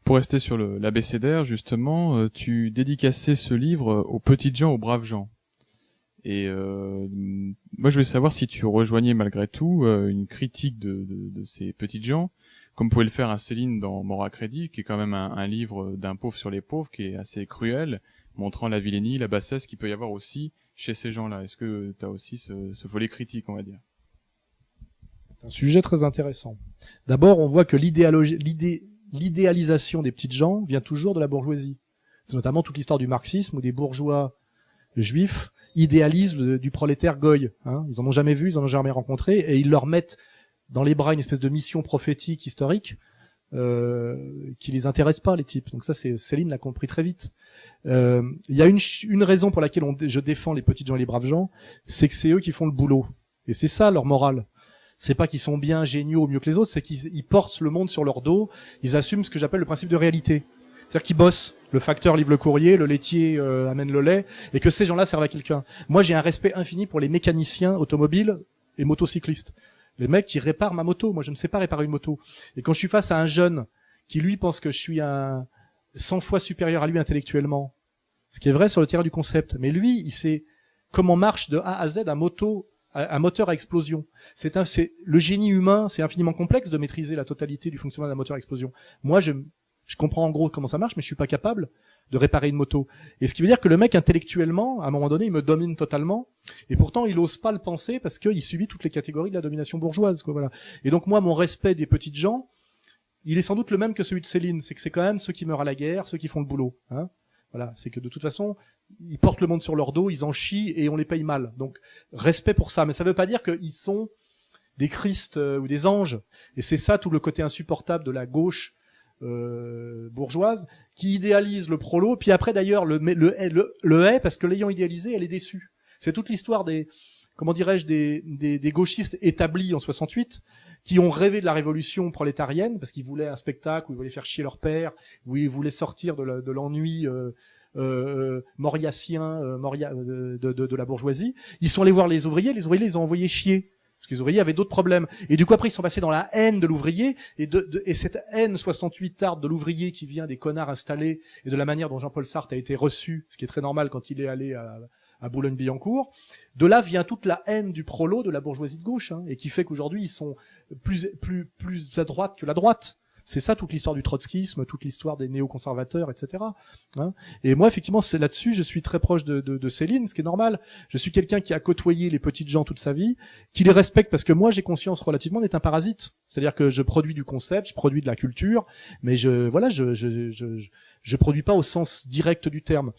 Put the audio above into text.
Pour rester sur l'abécédaire, justement, tu dédicaçais ce livre aux petites gens, aux braves gens. Et moi, je voulais savoir si tu rejoignais malgré tout une critique de ces petites gens, comme pouvait le faire un Céline dans Mort à crédit, qui est quand même un livre d'un pauvre sur les pauvres, qui est assez cruel, montrant la vilainie, la bassesse qu'il peut y avoir aussi chez ces gens-là. Est-ce que tu as aussi ce volet critique, on va dire? Un sujet très intéressant. D'abord, on voit que l'idéalisation des petites gens vient toujours de la bourgeoisie. C'est notamment toute l'histoire du marxisme où des bourgeois juifs idéalisent du prolétaire goy. Hein. Ils en ont jamais vu, ils en ont jamais rencontré, et ils leur mettent dans les bras une espèce de mission prophétique historique qui les intéresse pas, les types. Donc ça, Céline l'a compris très vite. Il y a une raison pour laquelle je défends les petites gens et les braves gens, c'est que c'est eux qui font le boulot. Et c'est ça leur morale. C'est pas qu'ils sont bien, géniaux, mieux que les autres, c'est qu'ils portent le monde sur leur dos, ils assument ce que j'appelle le principe de réalité. C'est-à-dire qu'ils bossent. Le facteur livre le courrier, le laitier amène le lait, et que ces gens-là servent à quelqu'un. Moi, j'ai un respect infini pour les mécaniciens automobiles et motocyclistes. Les mecs qui réparent ma moto. Moi, je ne sais pas réparer une moto. Et quand je suis face à un jeune qui, lui, pense que je suis 100 fois supérieur à lui intellectuellement, ce qui est vrai sur le terrain du concept, mais lui, il sait comment marche de A à Z un moteur à explosion. Le génie humain, c'est infiniment complexe de maîtriser la totalité du fonctionnement d'un moteur à explosion. Moi, je comprends en gros comment ça marche, mais je suis pas capable de réparer une moto. Et ce qui veut dire que le mec, intellectuellement, à un moment donné, il me domine totalement. Et pourtant, il ose pas le penser parce qu'il subit toutes les catégories de la domination bourgeoise, quoi, voilà. Et donc, moi, mon respect des petites gens, il est sans doute le même que celui de Céline. C'est que c'est quand même ceux qui meurent à la guerre, ceux qui font le boulot, hein. Voilà. C'est que de toute façon, ils portent le monde sur leur dos, ils en chient et on les paye mal. Donc, respect pour ça. Mais ça veut pas dire qu'ils sont des Christ ou des anges. Et c'est ça tout le côté insupportable de la gauche bourgeoise qui idéalise le prolo, puis après d'ailleurs le hait parce que l'ayant idéalisé, elle est déçue. C'est toute l'histoire des gauchistes établis en 68 qui ont rêvé de la révolution prolétarienne parce qu'ils voulaient un spectacle où ils voulaient faire chier leur père, où ils voulaient sortir de l'ennui mauriacien de la bourgeoisie. Ils sont allés voir les ouvriers les ont envoyés chier. Parce que les ouvriers avaient d'autres problèmes. Et du coup, après, ils sont passés dans la haine de l'ouvrier, et cette haine 68arde de l'ouvrier qui vient des connards installés, et de la manière dont Jean-Paul Sartre a été reçu, ce qui est très normal quand il est allé à Boulogne-Billancourt. De là vient toute la haine du prolo de la bourgeoisie de gauche, hein, et qui fait qu'aujourd'hui, ils sont plus à droite que la droite. C'est ça toute l'histoire du trotskisme, toute l'histoire des néoconservateurs, etc. Hein. Et moi, effectivement, c'est là-dessus, je suis très proche de Céline, ce qui est normal. Je suis quelqu'un qui a côtoyé les petites gens toute sa vie, qui les respecte parce que moi, j'ai conscience relativement d'être un parasite. C'est-à-dire que je produis du concept, je produis de la culture, mais je produis pas au sens direct du terme.